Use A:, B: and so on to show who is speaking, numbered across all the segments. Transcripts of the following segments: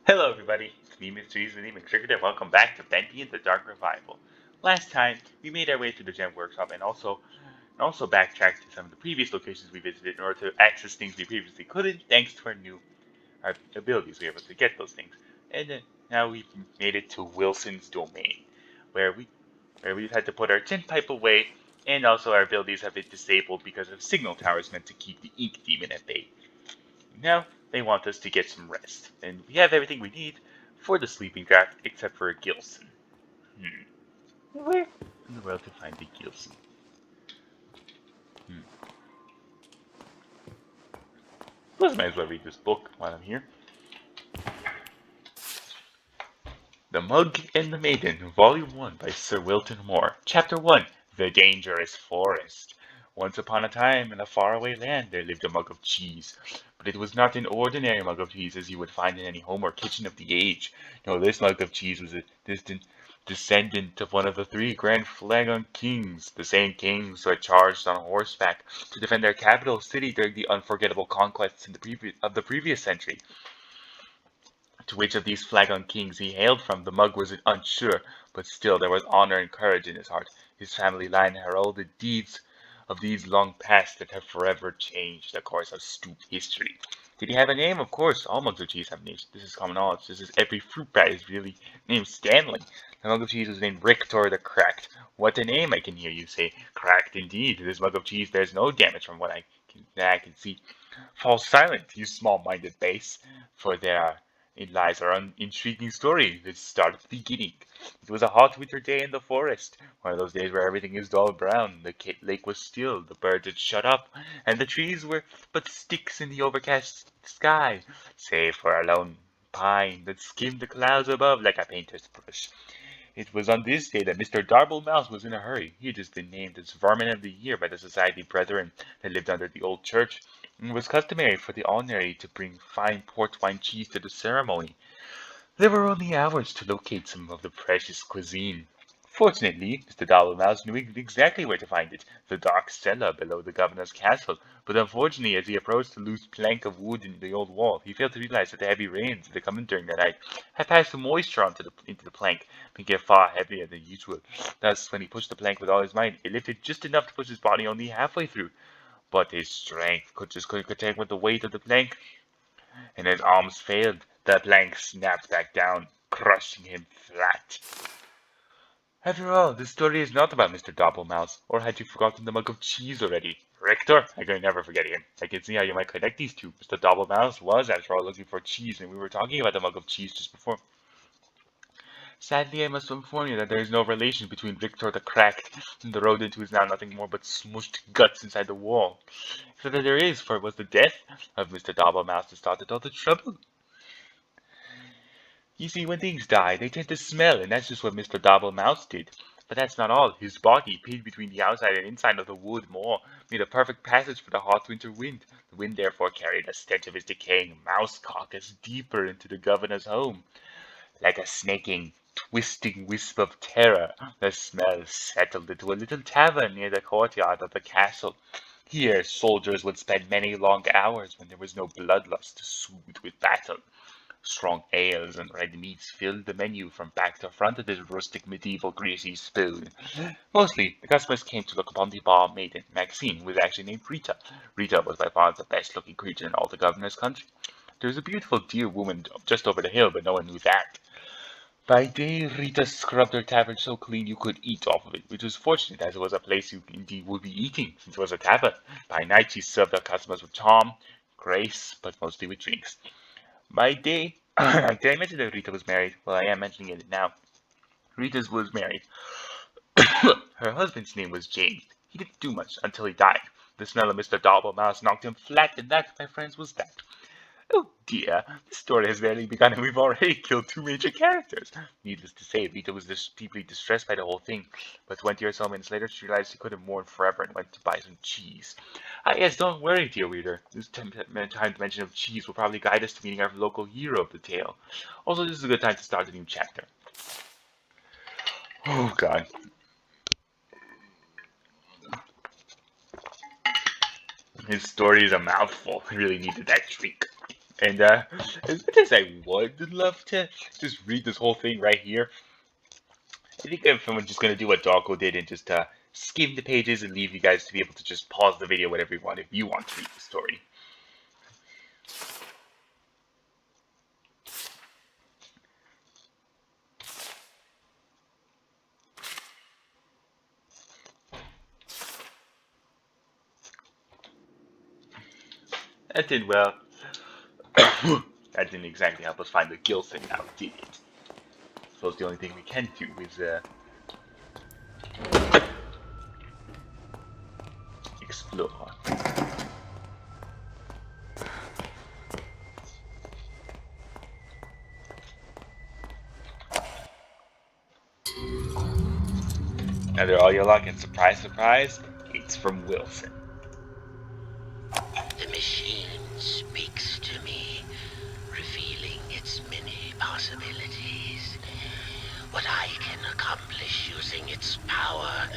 A: Hello, everybody. It's me, Mr. Easily McTriggered, and welcome back to Bendy and the Dark Revival. Last time, we made our way to the Gem Workshop and also backtracked to some of the previous locations we visited in order to access things we previously couldn't, thanks to our abilities. We were able to get those things, and now we've made it to Wilson's domain, where we've had to put our tin pipe away, and also our abilities have been disabled because of signal towers meant to keep the ink demon at bay. Now they want us to get some rest, and we have everything we need for the sleeping draft except for a Gilson. Hmm. Where in the world to find a Gilson? Hmm. Well, might as well read this book while I'm here. The Mug and the Maiden, Volume 1 by Sir Wilton Moore. Chapter 1 The Dangerous Forest. Once upon a time, in a faraway land, there lived a mug of cheese. But it was not an ordinary mug of cheese as you would find in any home or kitchen of the age. No, this mug of cheese was a distant descendant of one of the three grand Flagon kings, the same kings who had charged on horseback to defend their capital city during the unforgettable conquests of the previous century. To which of these Flagon kings he hailed from, the mug was unsure, but still there was honor and courage in his heart. His family line heralded deeds of these long past that have forever changed the course of Stoop history. Did he have a name? Of course, all mugs of cheese have names. This is common knowledge. This is every fruit bat is really named Stanley. The mug of cheese was named Rictor the Cracked. What a name, I can hear you say. Cracked indeed. This mug of cheese bears no damage from what I can see. Fall silent, you small-minded base, for it lies our intriguing story that started at the beginning. It was a hot winter day in the forest, one of those days where everything is dull brown. The lake was still, the birds had shut up, and the trees were but sticks in the overcast sky, save for a lone pine that skimmed the clouds above like a painter's brush. It was on this day that Mr. Darble Mouse was in a hurry. He had just been named as Vermin of the Year by the Society Brethren that lived under the old church, and it was customary for the honorary to bring fine port wine cheese to the ceremony. There were only hours to locate some of the precious cuisine. Fortunately, Mr. Mouse knew exactly where to find it, the dark cellar below the governor's castle. But unfortunately, as he approached the loose plank of wood in the old wall, he failed to realize that the heavy rains that had come in during the night had passed the moisture into the plank, making it far heavier than usual. Thus, when he pushed the plank with all his might, it lifted just enough to push his body only halfway through. But his strength couldn't contend with the weight of the plank, and his arms failed. The plank snapped back down, crushing him flat. After all, this story is not about Mr. Doppelmouse, or had you forgotten the mug of cheese already? Rector, I can never forget him. I can see how you might connect these two. Mr. Doppelmouse was, after all, looking for cheese, and we were talking about the mug of cheese just before. Sadly, I must inform you that there is no relation between Victor the Cracked and the rodent who is now nothing more but smushed guts inside the wall. Except that there is, for it was the death of Mr. Doppelmouse that started all the trouble. You see, when things die, they tend to smell, and that's just what Mr. Dobble Mouse did. But that's not all. His body, pinned between the outside and inside of the wood moor, made a perfect passage for the hot winter wind. The wind therefore carried the stench of his decaying mouse carcass deeper into the governor's home. Like a snaking, twisting wisp of terror, the smell settled into a little tavern near the courtyard of the castle. Here soldiers would spend many long hours when there was no bloodlust to soothe with battle. Strong ales and red meats filled the menu from back to front of this rustic medieval greasy spoon. Mostly, the customers came to look upon the bar maiden, Maxine, who was actually named Rita. Rita was by far the best looking creature in all the governor's country. There was a beautiful dear woman just over the hill, but no one knew that. By day, Rita scrubbed her tavern so clean you could eat off of it, which was fortunate as it was a place you indeed would be eating, since it was a tavern. By night, she served her customers with charm, grace, but mostly with drinks. By day, did I mention that Rita was married? Well, I am mentioning it now. Rita was married. Her husband's name was James. He didn't do much until he died. The smell of Mr. Doppelmouse knocked him flat, and that, my friends, was that. Oh dear, the story has barely begun, and we've already killed two major characters. Needless to say, Rita was deeply distressed by the whole thing, but 20 or so minutes later, she realized she couldn't mourn forever and went to buy some cheese. Ah, yes, don't worry, dear reader. This time mention of cheese will probably guide us to meeting our local hero of the tale. Also, this is a good time to start a new chapter. Oh, God. His story is a mouthful. I really needed that drink. And as much as I would love to just read this whole thing right here, I think if I'm just gonna do what Doggo did and just skim the pages and leave you guys to be able to just pause the video whenever you want if you want to read the story. That did well. That didn't exactly help us find the Gilson now, did it? I suppose the only thing we can do is explore. Now they're all your luck, and surprise, surprise, it's from Wilson.
B: The machine speaks to me, revealing its many possibilities. What I can accomplish using its power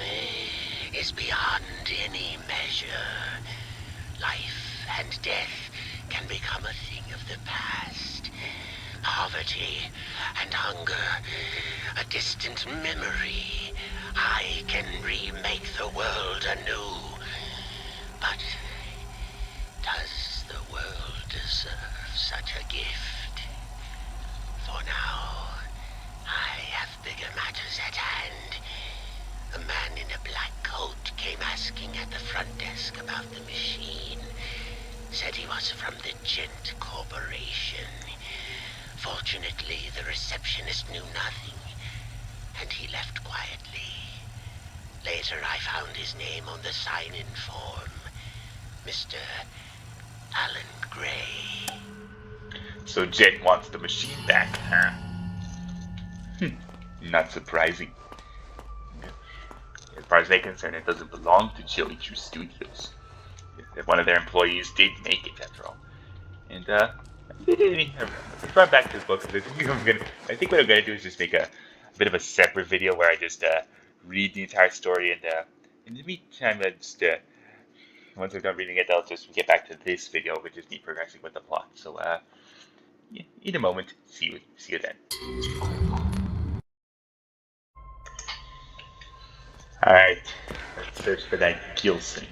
B: is beyond any measure. Life and death can become a thing of the past. Poverty and hunger, a distant memory. I can remake the world anew. But does the world deserve such a gift? For now, I have bigger matters at hand. A man in a black coat came asking at the front desk about the machine. Said he was from the Gent Corporation. Fortunately, the receptionist knew nothing, and he left quietly. Later, I found his name on the sign-in form. Mr. Alan Gray.
A: So Jen wants the machine back, huh? Not surprising. As far as they're concerned, it doesn't belong to Chili Chew Studios. One of their employees did make it, after all. And let's run back to this book. I think what I'm gonna do is just make a bit of a separate video where I just read the entire story, and in the meantime, I just once I'm done reading it, I'll just get back to this video, which is me progressing with the plot. So in a moment, see you then. All right, let's search for that Gilson.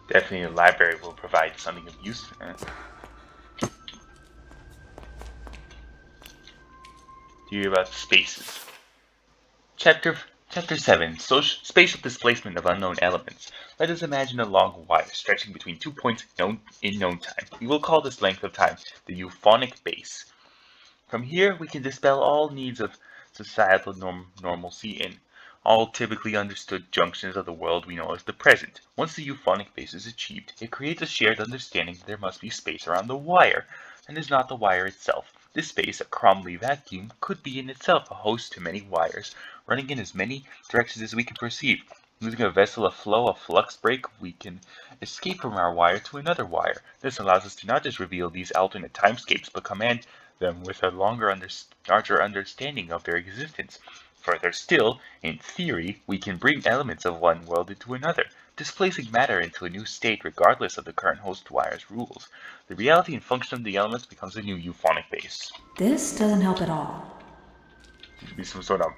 A: Definitely the library will provide something of use. Theory about spaces. Chapter 7. Spatial displacement of unknown elements. Let us imagine a long wire stretching between 2 points in known time. We will call this length of time the euphonic base. From here, we can dispel all needs of societal normalcy in all typically understood junctions of the world we know as the present. Once the euphonic base is achieved, it creates a shared understanding that there must be space around the wire, and is not the wire itself. This space, a Cromley vacuum, could be in itself a host to many wires, running in as many directions as we can perceive. Using a vessel of flow, a flux break, we can escape from our wire to another wire. This allows us to not just reveal these alternate timescapes, but command them with a larger understanding of their existence. Further still, in theory, we can bring elements of one world into another, displacing matter into a new state regardless of the current host wire's rules. The reality and function of the elements becomes a new euphonic base.
C: This doesn't help at all.
A: It should be some sort of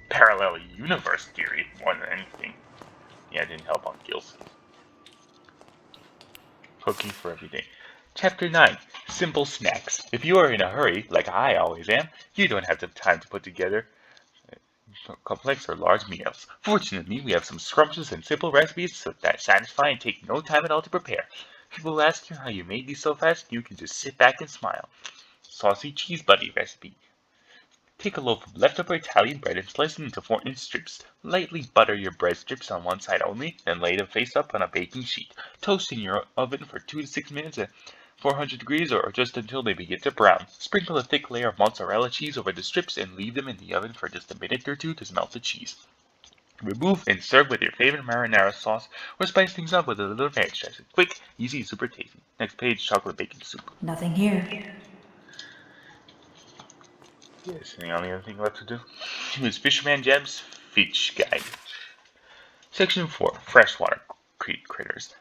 A: parallel universe theory more than anything. Yeah, it didn't help on Gilson. Cooking for every day. Chapter 9. Simple snacks. If you are in a hurry, like I always am, you don't have the time to put together complex or large meals. Fortunately, we have some scrumptious and simple recipes that satisfy and take no time at all to prepare. People will ask you how you made these so fast, you can just sit back and smile. Saucy cheese buddy recipe. Take a loaf of leftover Italian bread and slice it into 4-inch strips. Lightly butter your bread strips on one side only, then lay them face up on a baking sheet. Toast in your oven for 2 to 6 minutes at 400 degrees or just until they begin to brown. Sprinkle a thick layer of mozzarella cheese over the strips and leave them in the oven for just a minute or two to melt the cheese. Remove and serve with your favorite marinara sauce or spice things up with a little ranch dressing. Quick, easy, and super tasty. Next page, chocolate bacon soup.
C: Nothing here.
A: Yes, and the only other thing left to do is Fisherman Jeb's Fish Guide. Section 4. Freshwater critters.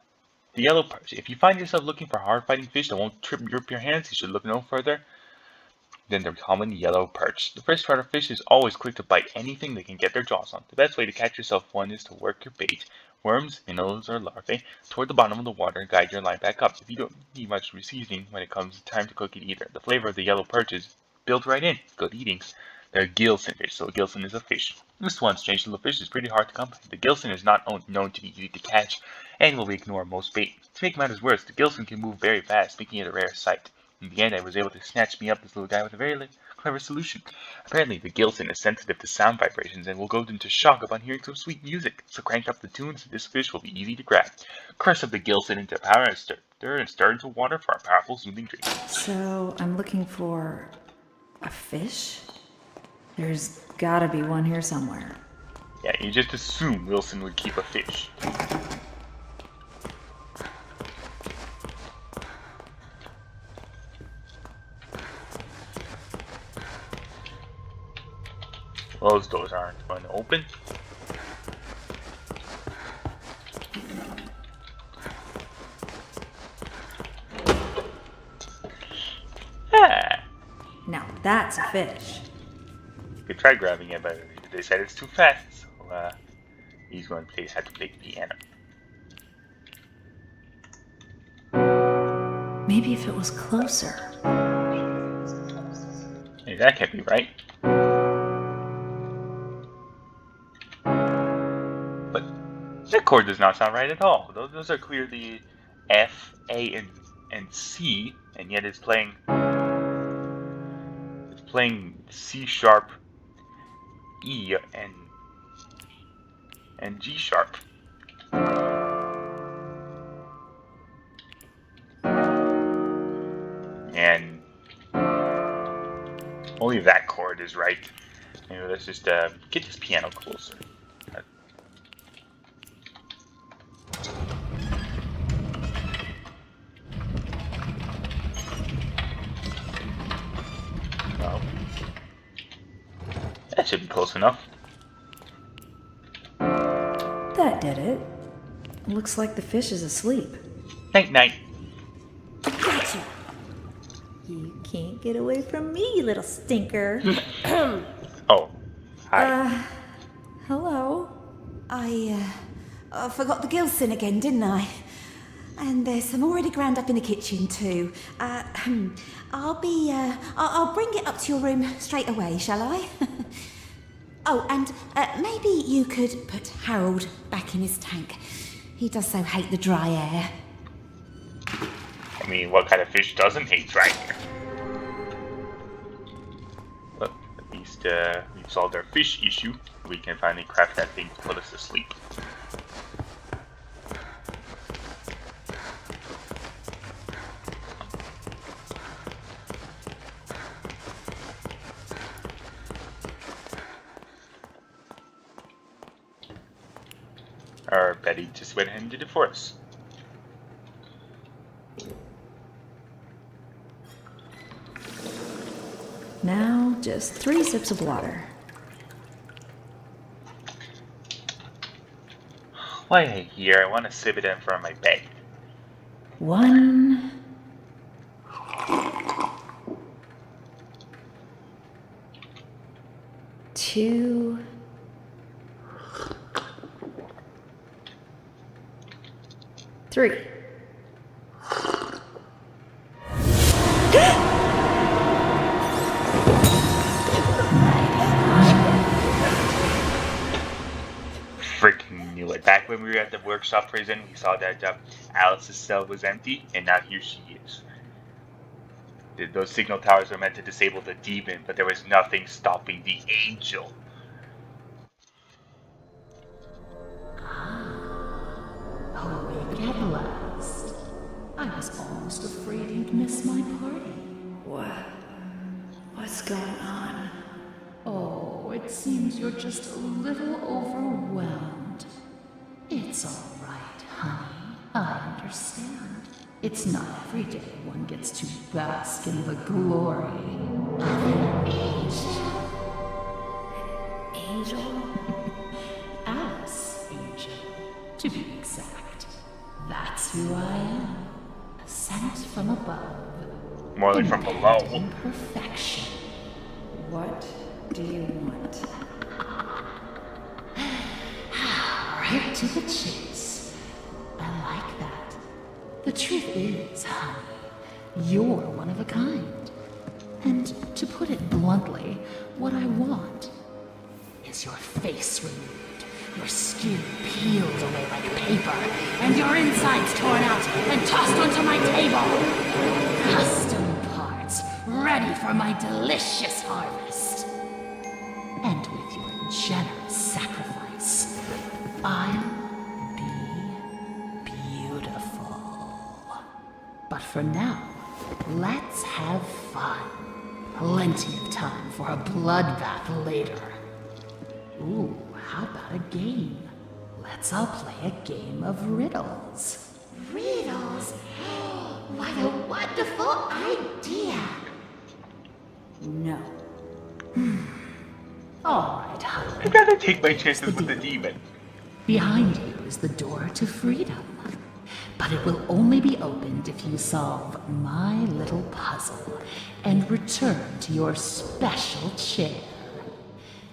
A: The yellow perch. If you find yourself looking for hard-fighting fish that won't rip your hands, you should look no further than the common yellow perch. The freshwater fish is always quick to bite anything they can get their jaws on. The best way to catch yourself one is to work your bait, worms, minnows, or larvae, toward the bottom of the water and guide your line back up. If you don't need much seasoning when it comes time to cook it either. The flavor of the yellow perch is built right in. Good eatings. They're gilson fish, so a gilson is a fish. This one strange little fish is pretty hard to come by. The gilson is not known to be easy to catch and will ignore most bait. To make matters worse, the gilson can move very fast, making it a rare sight. In the end, I was able to snatch me up this little guy with a very clever solution. Apparently, the gilson is sensitive to sound vibrations and will go into shock upon hearing some sweet music. So crank up the tunes, and this fish will be easy to grab. Curse up the gilson into power and stir into water for a powerful soothing drink.
C: So, I'm looking for a fish? There's gotta be one here somewhere.
A: Yeah, you just assume Wilson would keep a fish. Those doors aren't going to open. Ah!
C: Now that's a fish.
A: You could try grabbing it, but they said it's too fast. So he's going to have to play the piano.
C: Maybe if it was closer.
A: Hey, that can't be right. But that chord does not sound right at all. Those are clearly F, A, and C, and yet it's playing C sharp, E, and G sharp. And only that chord is right. Anyway, let's just get this piano closer. No. That should be close enough.
C: That did it. Looks like the fish is asleep.
A: Night night.
C: Gotcha! You can't get away from me, you little stinker.
A: Oh, hi.
C: Hello?
D: I forgot the gilson again, didn't I? And there's some already ground up in the kitchen too. I'll bring it up to your room straight away, shall I? Oh, and maybe you could put Harold back in his tank. He does so hate the dry air.
A: I mean, what kind of fish doesn't hate dry air? Well, at least we've solved our fish issue. We can finally craft that thing to put us to sleep. Or Betty just went ahead and did it for us.
C: Now, just 3 sips of water.
A: Why are you here? I want to sip it in front of my bed.
C: 1, 2, 3.
A: Freaking knew it. Back when we were at the workshop prison, we saw that Alice's cell was empty, and now here she is. Those signal towers were meant to disable the demon, but there was nothing stopping the angel.
E: Awake at last. I was almost afraid you'd miss my party.
C: What's going on?
E: Oh, it seems you're just a little overwhelmed. It's all right, honey. I understand. It's not every day one gets to bask in the glory of an angel.
C: Angel?
E: Alice, angel. To be exact, that's who I am. Sent from above.
A: More like from below.
E: In perfection.
C: What do you want?
E: Right to the chase. I like that. The truth is, honey, you're one of a kind. And to put it bluntly, what I want is your face removed, your skin peeled away like paper, and your insides torn out and tossed onto my table. Custom parts, ready for my delicious harvest. And with your generous sacrifice, I'll be beautiful. But for now, let's have fun. Plenty of time for a bloodbath later. Ooh, how about a game? Let's all play a game of riddles.
D: Riddles? What a wonderful idea!
C: No.
E: All right, honey.
A: I gotta take my chances with the demon.
E: Behind you is the door to freedom. But it will only be opened if you solve my little puzzle and return to your special chair.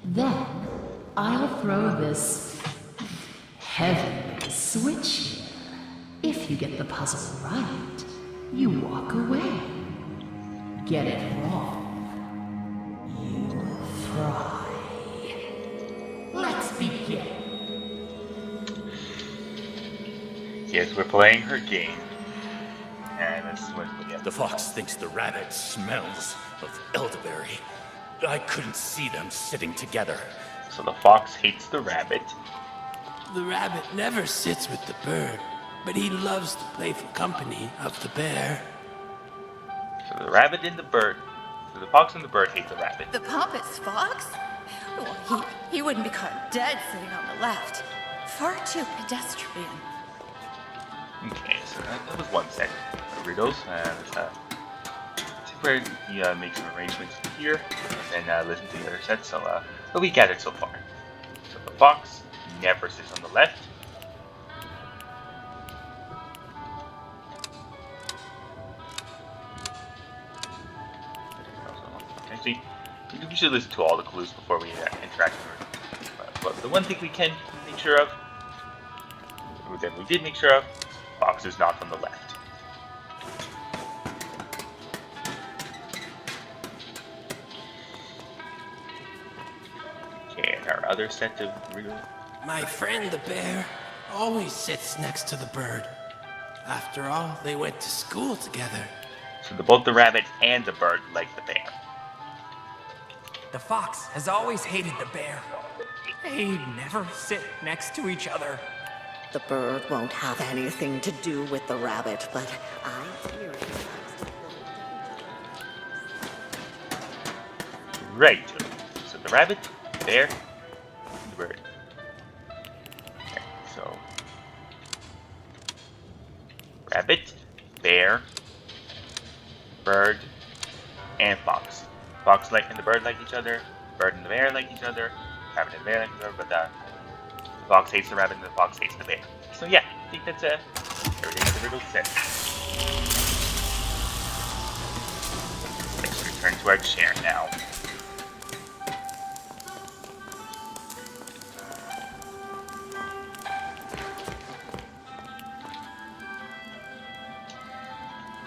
E: Then I'll throw this heavenly switch here. If you get the puzzle right, you walk away. Get it wrong, you fry. Let's begin.
A: Yes, we're playing her game. And this is when we get
F: The fox thinks the rabbit smells of elderberry. I couldn't see them sitting together.
A: So the fox hates the rabbit.
G: The rabbit never sits with the bird, but he loves the playful company of the bear.
A: So the rabbit and the bird. So the fox and the bird hate the rabbit.
H: The pompous fox? Well, he wouldn't be caught dead sitting on the left. Far too pedestrian.
A: Okay, so that was one set of riddles. Where he makes some arrangements here, and then listen to the other set. So what we gathered so far. So the fox never sits on the left. Actually, we should listen to all the clues before we interact with her. But the one thing we can make sure of, that we did make sure of, fox is not from the left. Okay, and our other set of riddles.
G: My friend the bear always sits next to the bird. After all, they went to school together.
A: So both the rabbit and the bird like the bear.
I: The fox has always hated the bear. They never sit next to each other.
B: The bird won't have anything to do with the rabbit, but I fear it.
A: Right. So the rabbit, the bear, and the bird. Okay, so rabbit, bear, bird, and fox. Fox and the bird like each other. Bird and the bear like each other. Rabbit and the bear like each other. But the fox hates the rabbit and the fox hates the bear. So yeah, I think that's everything in the riddle set. Let's return to our chair now.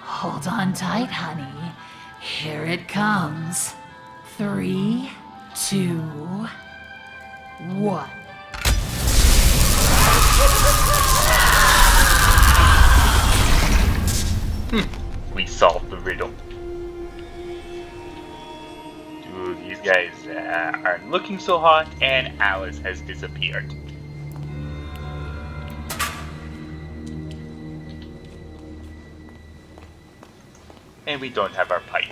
E: Hold on tight, honey. Here it comes. 3, 2, 1.
A: We solved the riddle. Dude, these guys aren't looking so hot, and Alice has disappeared. And we don't have our pipe.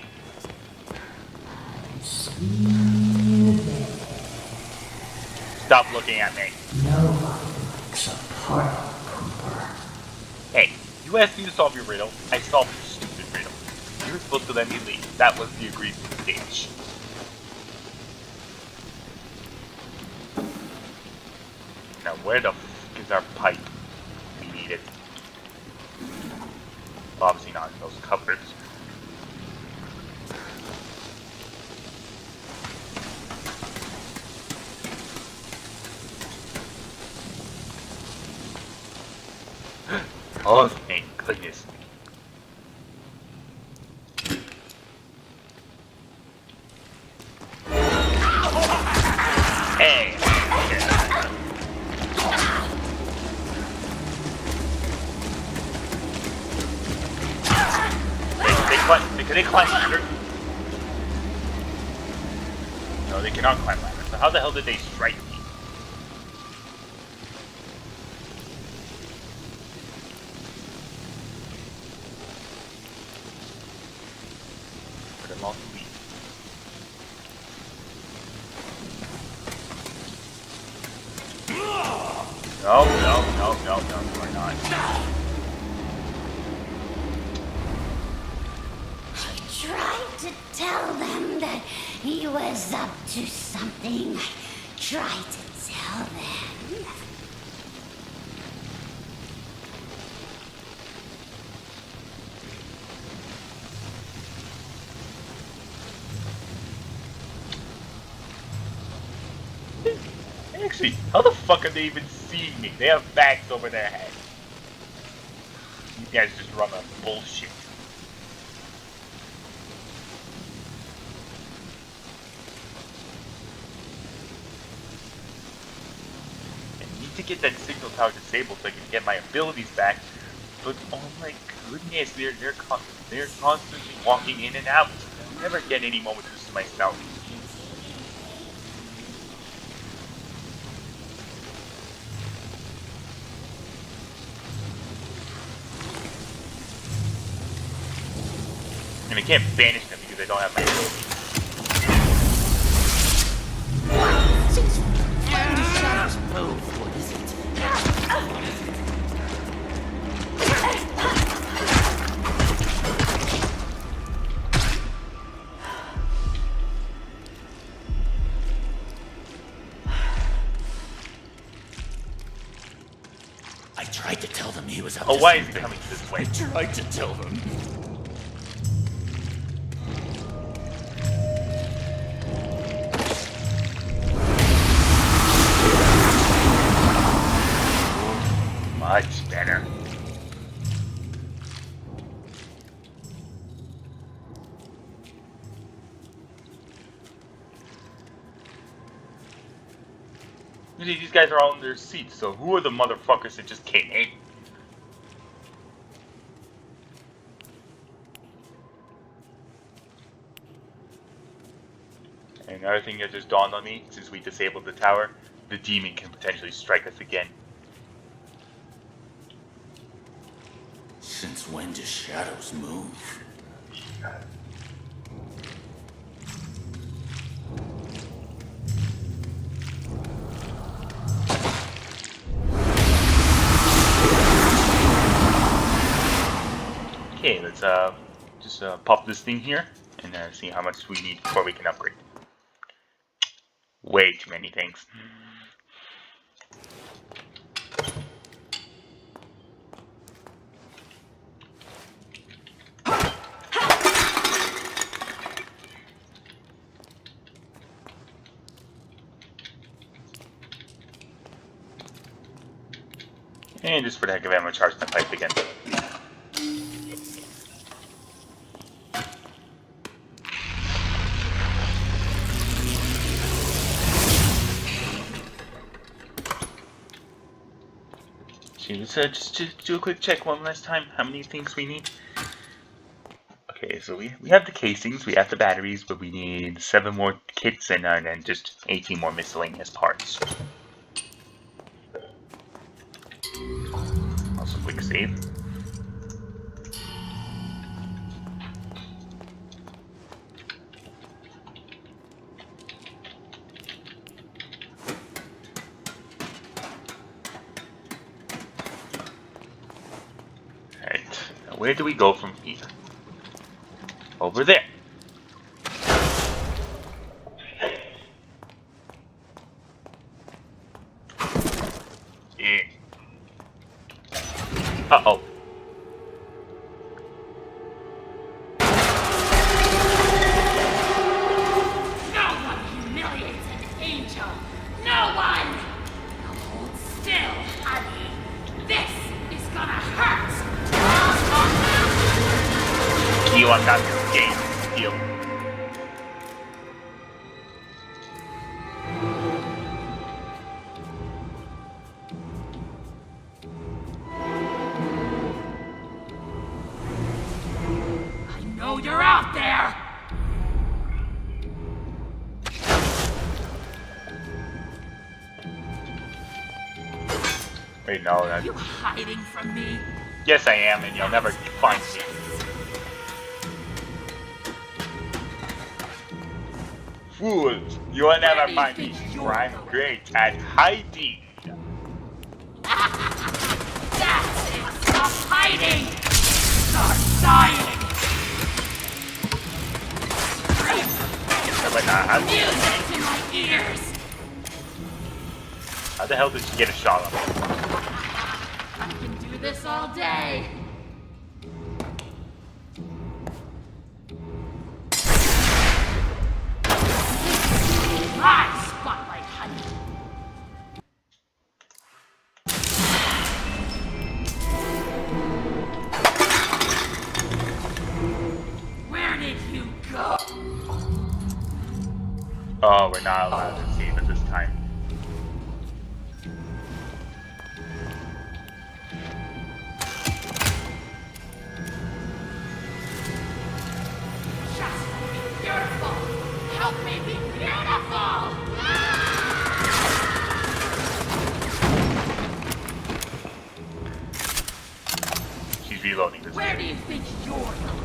A: Stop looking at me.
E: Nobody likes a party pooper.
A: Hey, you asked me to solve your riddle. I solved your stupid riddle. You were supposed to let me leave. That was the agreed stage. Now where the f*** is our pipe? obviously not in those cupboards. Oh, thank goodness. Hey! Can they climb ladder? No, they cannot climb ladder. So how the hell did they strike me? For them all to leave. No, you are not.
B: I tried to tell them that he was up to something. I tried to tell them.
A: Actually, how the fuck are they even seeing me? They have bags over their head. You guys just run on bullshit. I need to get that signal tower disabled so I can get my abilities back. But oh my goodness, they're constantly walking in and out. I'll never get any moments just to myself. And I can't banish them because I don't have my abilities.
B: Since when do shadows move? What is it?
F: I tried to tell them he was up
A: Oh,
F: to
A: why is
F: something.
A: he coming this way?
F: I tried to tell them.
A: Much better. These guys are all in their seats, so who are the motherfuckers that just came in? And another thing that just dawned on me, since we disabled the tower, the demon can potentially strike us again.
F: Since when do shadows move?
A: Okay, let's just pop this thing here and see how much we need before we can upgrade. Way too many things. And just for the heck of it, I'm gonna charge the pipe again. Okay, let's just do a quick check one last time. How many things we need? Okay, so we have the casings, we have the batteries, but we need 7 more kits and then just 18 more miscellaneous parts. Also, quick save. Alright, now where do we go from here? Over there. Yeah. Uh-oh. you unlock this game, deal.
I: I know you're out there!
A: Wait, no,
I: Are you hiding from me?
A: yes I am, and you'll never find me. Fools, you will never find me, for I'm great at hiding.
I: That's it! Stop hiding! Start dying! Music to my ears!
A: How the hell did she get a shot on me?
I: I can do this all day! My spotlight, honey! Where did you go?
A: Oh, we're not allowed to save it this time.
I: Just be beautiful! Help me be beautiful!
A: She's reloading this
I: Where
A: game.
I: do you think you're going?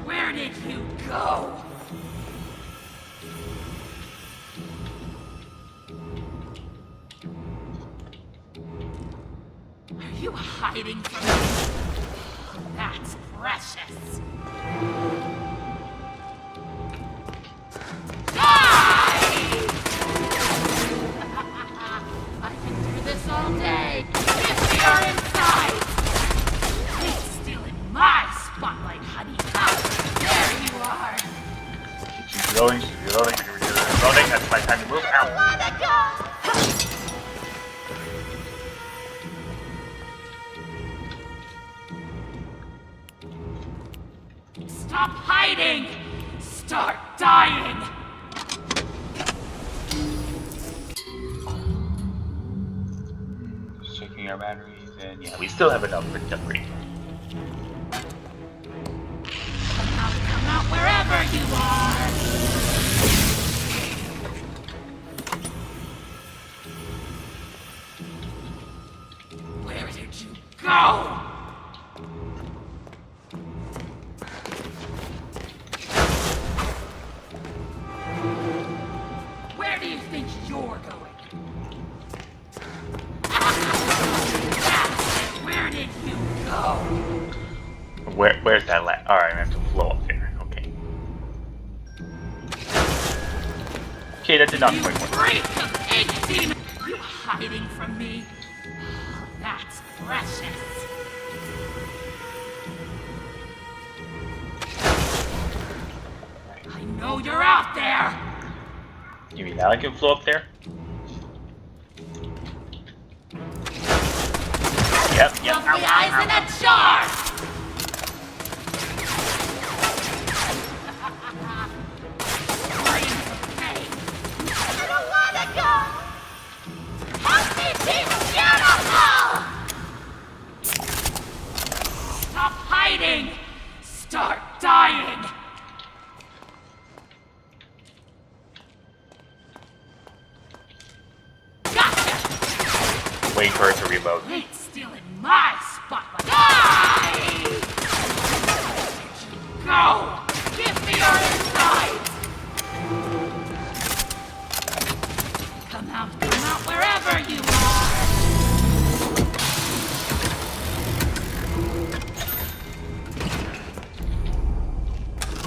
I: Where did you go? Are you hiding from me? That's precious. Die! I can do this all day. If we are inside. It's still in my spotlight, honey. Ah, there you are.
A: She's reloading, she's reloading, she's reloading. That's my time to move. Ow.
I: Stop hiding! Start dying!
A: Just checking our batteries, and yeah, we still have enough for upgrade.
I: Come out wherever you are! Where did you go? Where do you think you're going? Where did you go?
A: Where's that lat? Alright, I have to flow up there. Okay. Okay, that did not
I: You
A: quite work.
I: freak of ink demon! You hiding from me? That's precious. I know you're out there!
A: You mean now I can flow up there? Yep, yep.
I: Lovely eyes in a jar! Screams of pain. I don't wanna go! Help me be beautiful! Stop hiding! Start dying! Gotcha!
A: Wait for it to reload.
I: Ain't still in my spotlight. Die! Go! Give me your insides! Come out wherever you are!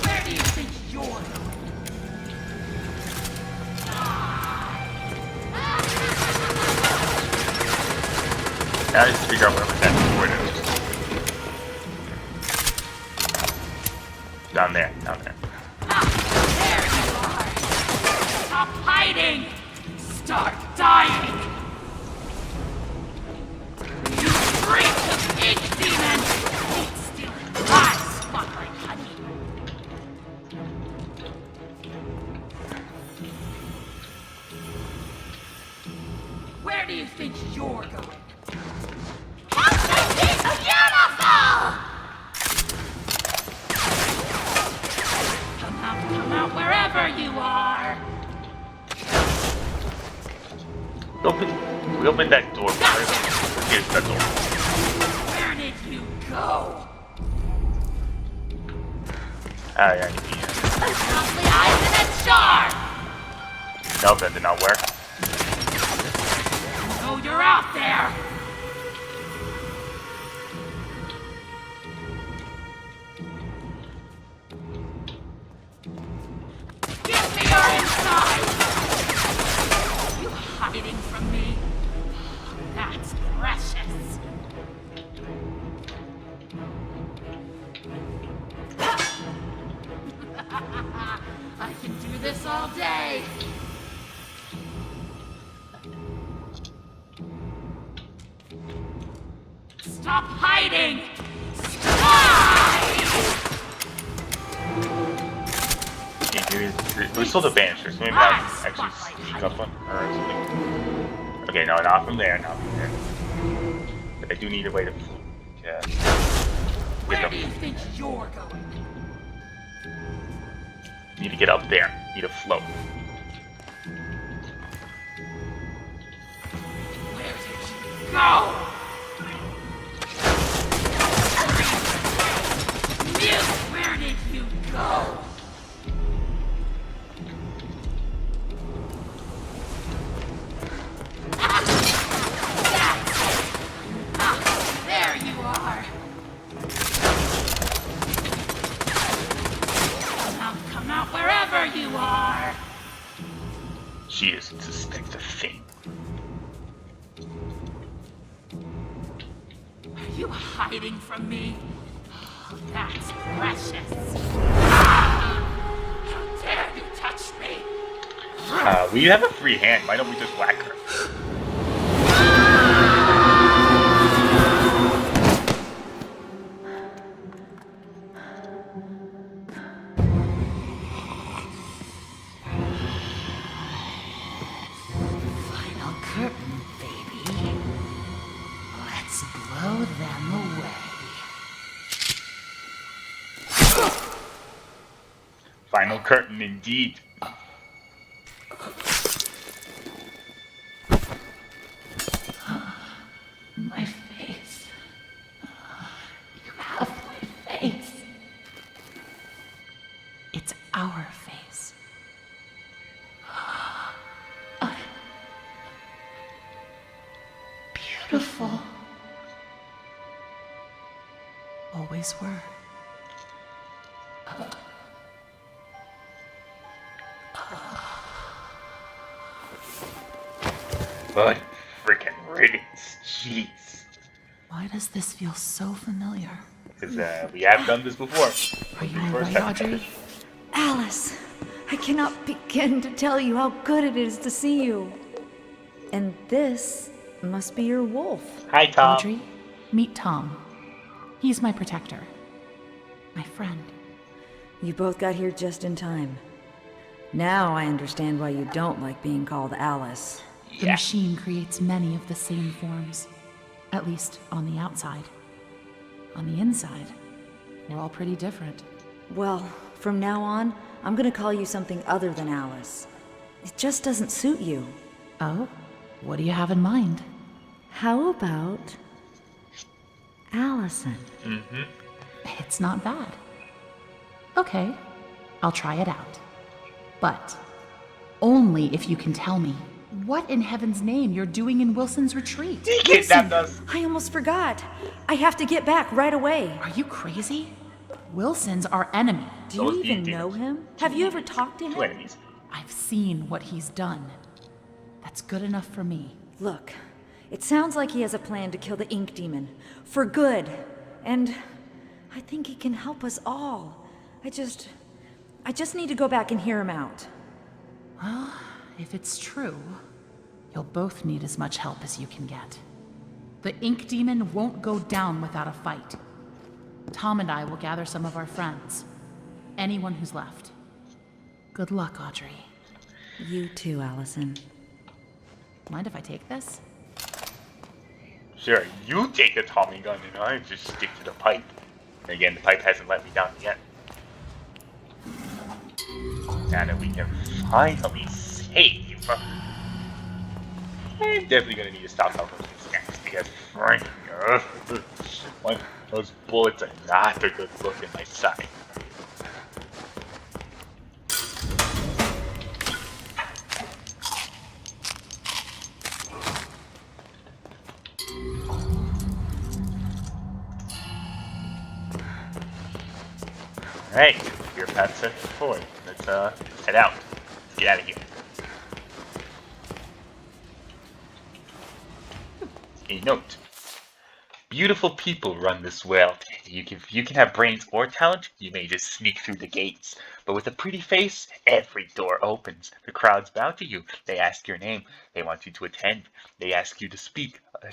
I: Where do you think you're going?
A: Now I just figure out where that sword is. Down there, down there.
I: There you are! Stop hiding! Start dying! of ink demon! It's stealing my spotlight, honey! Where do you think you're going? Come out wherever you are!
A: We opened that door. Here's the door.
I: Where did you go?
A: Ah, yeah.
I: Lovely eyes and a jar!
A: No, that did not work.
I: Oh, you're out there! Give me your inside! You hiding from me? That's precious. I can do this all day. Stop hiding!
A: We're still the banisters. Maybe I'll actually sneak up on her or something. Okay, no, not from there, not from there. But I do need a way to
I: Where do you think you're going?
A: need to get up there. Need to float.
I: Where did you go? Mute, where did you go? There you are. Come out wherever you are.
A: She doesn't suspect a thing.
I: Are you hiding from me? Oh, that's precious. How dare you touch me?
A: We have a free hand. Why don't we just whack her?
E: Final curtain, baby. Let's blow them away.
A: Final curtain, indeed.
E: My face. You have my face. It's our face. Beautiful. Always were.
A: But freaking riddance. Jeez.
E: Why does this feel so familiar?
A: Because we have done this before.
E: Are you
A: First
E: alright,
A: time.
E: Audrey?
C: Alice, I cannot begin to tell you how good it is to see you. And this must be your wolf.
A: Hi, Tom.
E: Audrey, meet Tom. He's my protector. My friend.
C: You both got here just in time. Now I understand why you don't like being called Alice.
E: The machine creates many of the same forms. At least on the outside. On the inside, we're all pretty different.
C: Well, from now on, I'm gonna call you something other than Alice. It just doesn't suit you.
E: Oh? What do you have in mind?
C: How about Allison?
A: Mm-hmm.
E: It's not bad. Okay, I'll try it out. But only if you can tell me what in heaven's name you're doing in Wilson's retreat.
A: He kidnapped us.
C: I almost forgot. I have to get back right away.
E: Are you crazy? Wilson's our enemy.
C: Do you even know him? Have you ever talked to him?
A: Two enemies.
E: I've seen what he's done. That's good enough for me.
C: Look, it sounds like he has a plan to kill the ink demon. For good. And I think he can help us all. I just need to go back and hear him out.
E: Well, if it's true, you'll both need as much help as you can get. The ink demon won't go down without a fight. Tom and I will gather some of our friends. Anyone who's left. Good luck, Audrey.
C: You too, Allison.
E: Mind if I take this?
A: Sure, you take the Tommy gun and I just stick to the pipe. And again, the pipe hasn't let me down yet. Now that we can finally save. I'm definitely gonna need to stop talking about these snacks because those bullets are not a good look in my side. Alright, your path set forward. Let's head out. Let's get out of here. A note. Beautiful people run this world. You can have brains or talent, you may just sneak through the gates. But with a pretty face, every door opens. The crowds bow to you. They ask your name. They want you to attend. They ask you to speak. A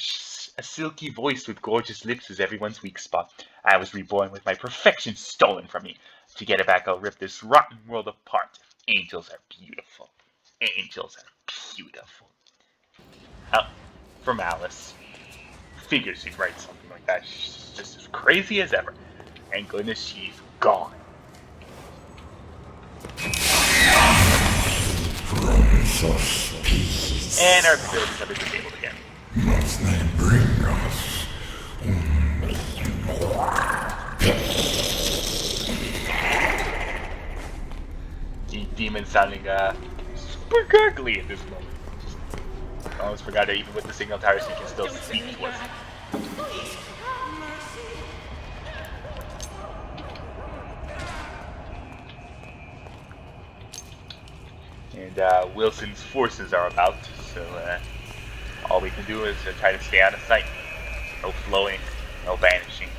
A: silky voice with gorgeous lips is everyone's weak spot. I was reborn with my perfection stolen from me. To get it back, I'll rip this rotten world apart. Angels are beautiful. Angels are beautiful. From Alice. Figures she'd write something like that. She's just as crazy as ever. Thank goodness she's gone. And our abilities have been disabled again.
J: Must they bring us only more
A: The demon sounding super gurgly at this moment. I almost forgot that even with the signal towers he can still speak to us. And Wilson's forces are about, so all we can do is try to stay out of sight. No flowing, no vanishing.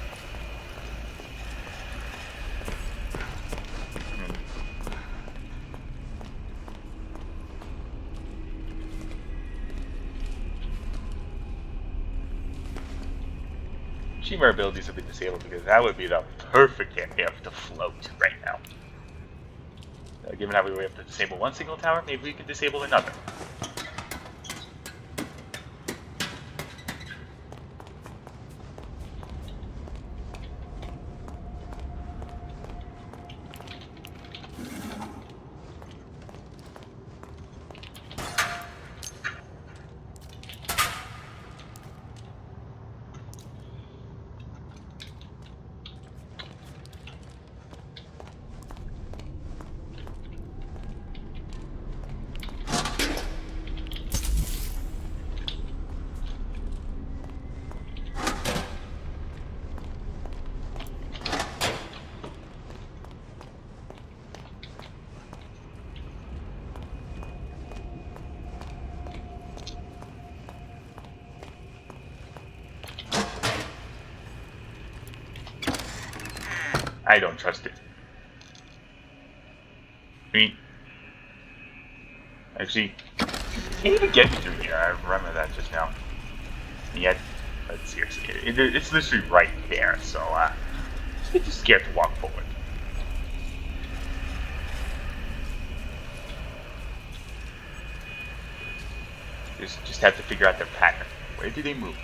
A: Shimmer abilities have been disabled because that would be the perfect area to float right now. Given how we have to disable one signal tower, maybe we can disable another. I don't trust it. I mean, actually, can't even get me through here. I remember that just now. And yet, but seriously, it's literally right there. So, I'm just scared to walk forward. Just have to figure out their pattern. Where do they move?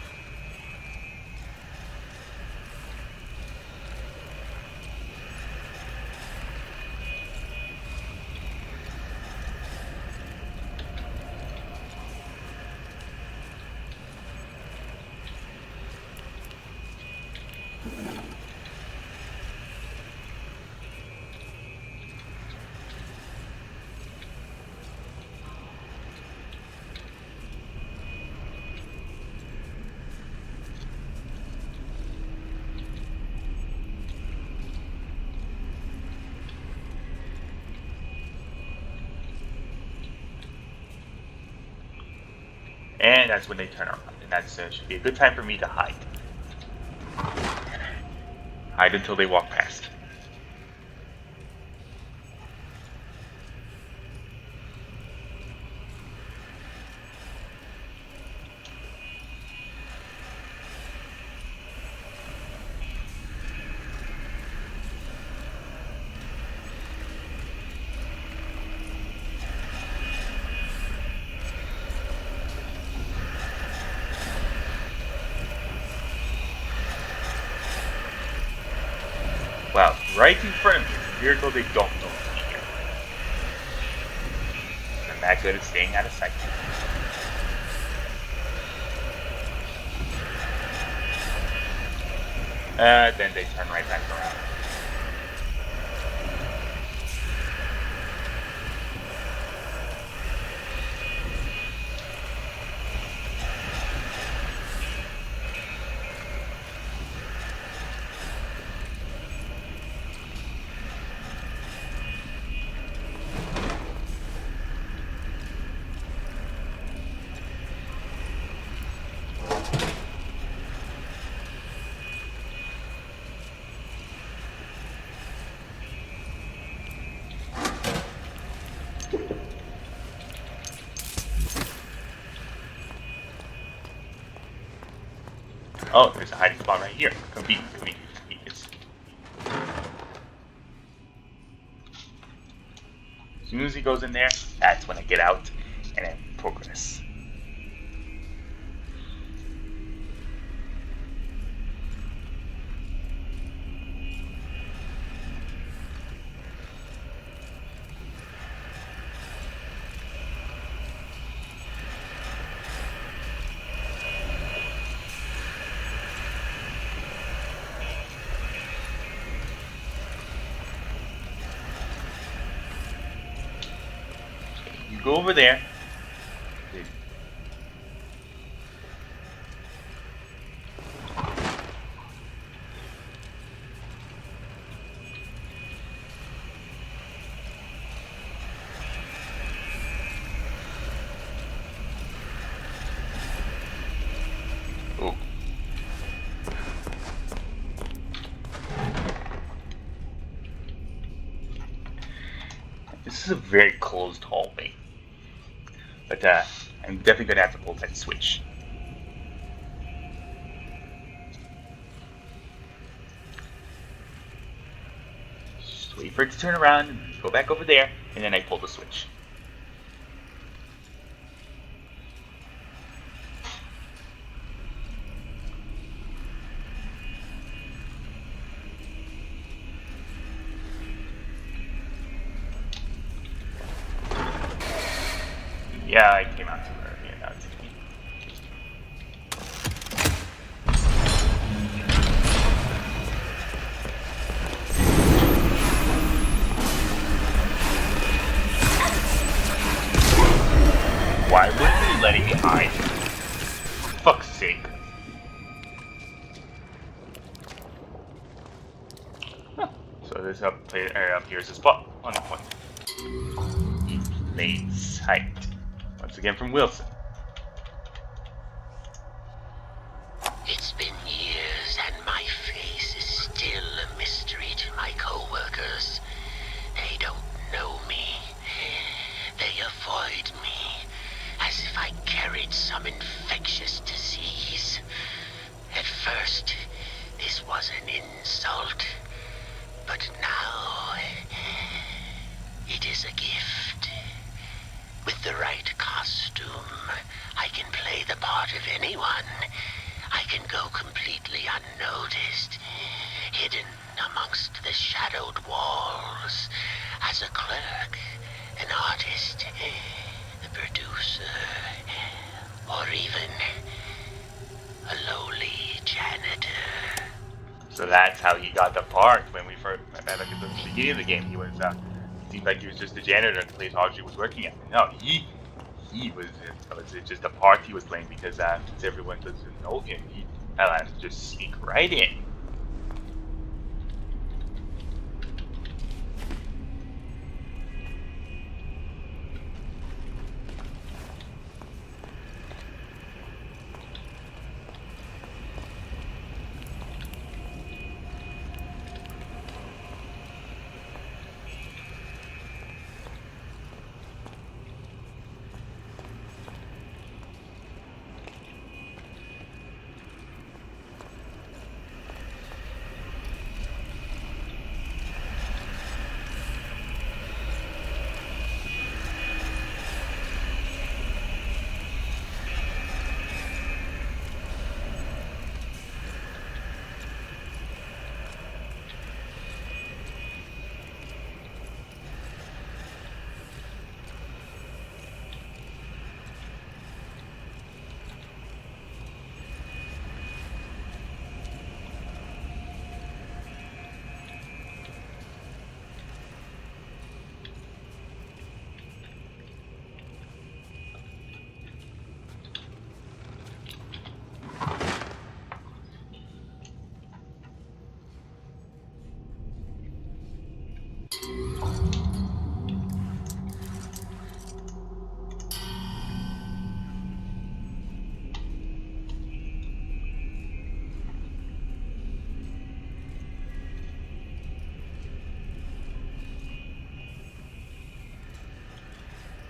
A: And that's when they turn around. And that should be a good time for me to hide. Hide until they walk past. right in front of me. It's a miracle they don't notice me here. I'm that good at staying out of sight. Then they turn right back around. Oh, there's a hiding spot right here. Convenient. As soon as he goes in there, that's when I get out and then progress. You go over there. Oh. This is a very closed hallway. But I'm definitely gonna have to pull that switch. Just wait for it to turn around and go back over there, and then I pull the switch. Yeah, I came out too early. Yeah, that's me. Why wouldn't they letting me hide? For fuck's sake. Huh. So this up here's a spot on the point. In plain sight. Once again from Wilson.
B: It's been years and my face is still a mystery to my co-workers. They don't know me. They avoid me as if I carried some infectious disease. At first, this was an insult, but now it is a gift. With the right costume, I can play the part of anyone. I can go completely unnoticed, hidden amongst the shadowed walls, as a clerk, an artist, a producer, or even a lowly janitor.
A: So that's how he got the part when we first met back at the beginning of the game. He was seemed like he was just a janitor in the place Audrey was working at. No, he was just a part he was playing because since everyone doesn't know him, he had to just sneak right in.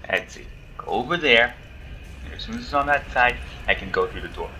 A: That's it. Go over there. And as soon as it's on that side, I can go through the door.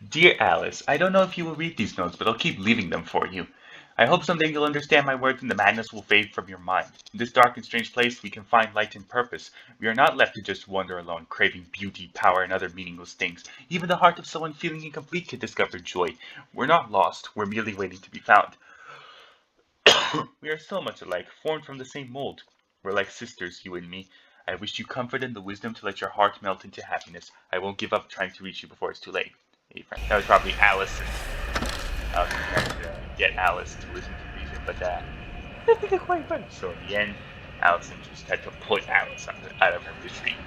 A: Dear Alice, I don't know if you will read these notes, but I'll keep leaving them for you. I hope someday you'll understand my words and the madness will fade from your mind. In this dark and strange place, we can find light and purpose. We are not left to just wander alone, craving beauty, power, and other meaningless things. Even the heart of someone feeling incomplete can discover joy. We're not lost, we're merely waiting to be found. We are so much alike, formed from the same mold. We're like sisters, you and me. I wish you comfort and the wisdom to let your heart melt into happiness. I won't give up trying to reach you before it's too late. Hey, Frank. That was probably Allison. Allison trying to get Alice to listen to reason, but I didn't think it quite right. So in the end, Allison just had to put Alice out of her misery.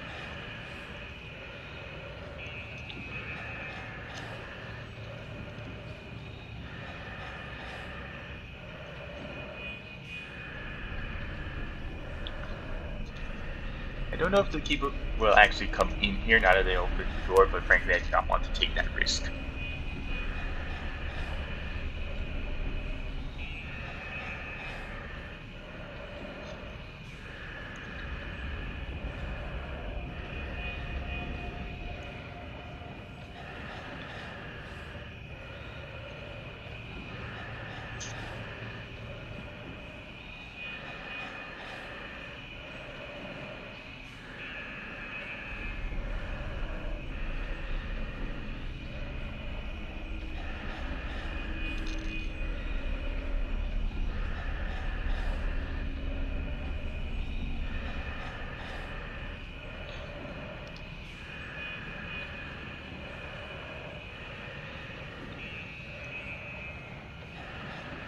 A: I don't know if the keeper will actually come in here now that they opened the door, but frankly, I do not want to take that risk.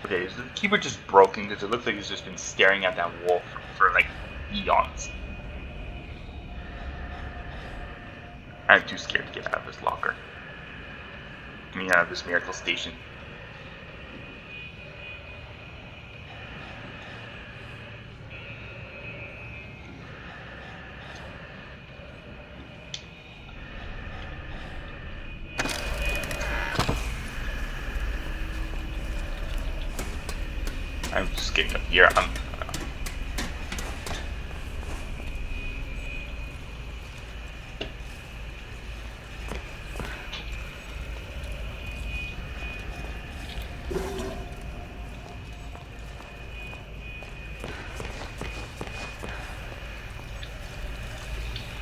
A: Okay, is the keeper just broken? Because it looks like he's just been staring at that wall for like eons. I'm too scared to get out of this locker. I mean, out of this miracle station. I'm just getting up here.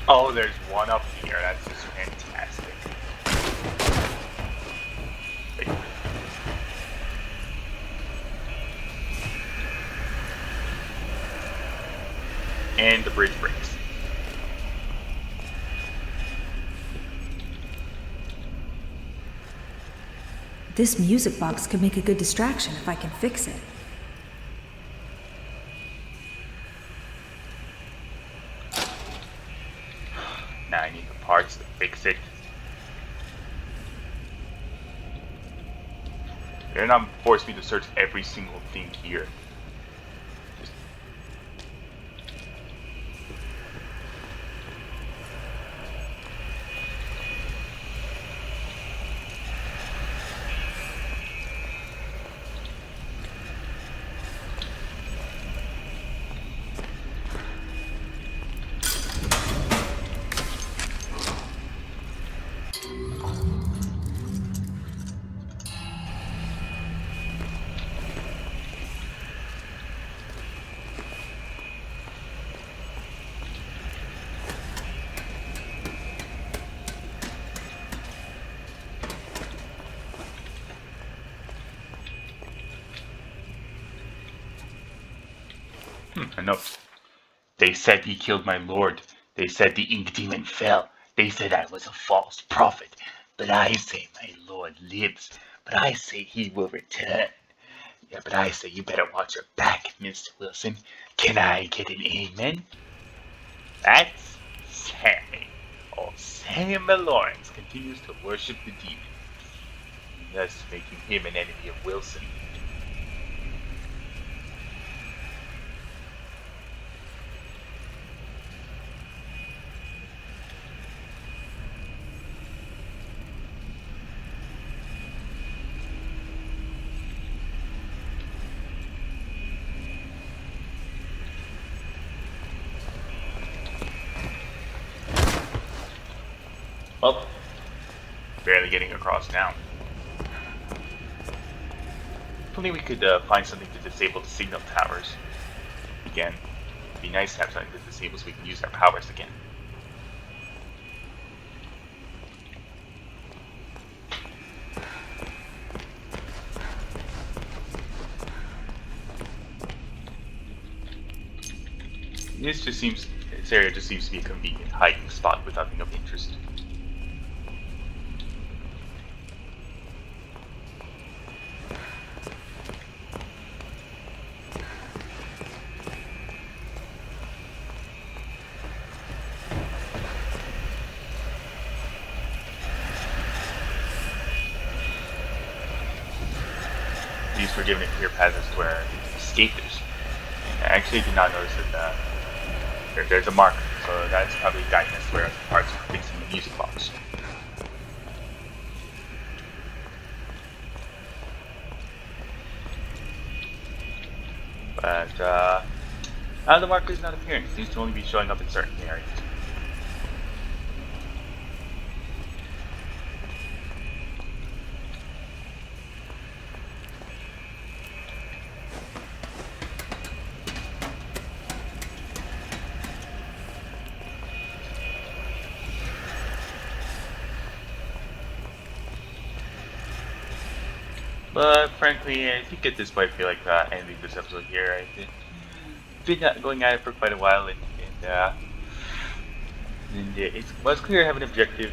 A: Oh, there's one up here. That's just fantastic. And the bridge breaks.
C: This music box could make a good distraction if I can fix it.
A: Now I need the parts to fix it. They're not forced me to search every single thing here. A note. They said he killed my lord. They said the ink demon fell. They said I was a false prophet. But I say my lord lives, but I say he will return. Yeah, but I say you better watch your back, Mr. Wilson. Can I get an amen? That's Sammy. Old Sam Lawrence continues to worship the demon, thus making him an enemy of Wilson. Well, barely getting across now. If only we could find something to disable the signal towers. Again, it'd be nice to have something that disables so we can use our powers again. This area just seems to be a convenient hiding spot with nothing of interest. These were given a clear path as to where escape is. I actually did not notice that there's a marker, so that's probably guiding us where parts are fixing the music box. But the marker is not appearing. It seems to only be showing up in certain areas. But frankly, I think at this point I feel like ending this episode here. I've been going at it for quite a while, and it's clear I have an objective.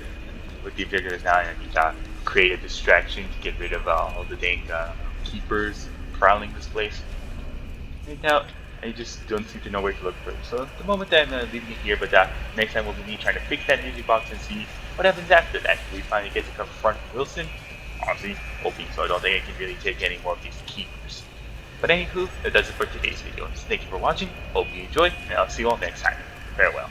A: What the objective is now, I need to create a distraction to get rid of all the dang keepers prowling this place. Right now, I just don't seem to know where to look for them. So at the moment I'm leaving it here, but next time we'll be me trying to fix that music box and see what happens after that. We finally get to confront Wilson. Honestly, hoping so. I don't think I can really take any more of these keepers. But anywho, that does it for today's video. Thank you for watching, hope you enjoyed, and I'll see you all next time. Farewell.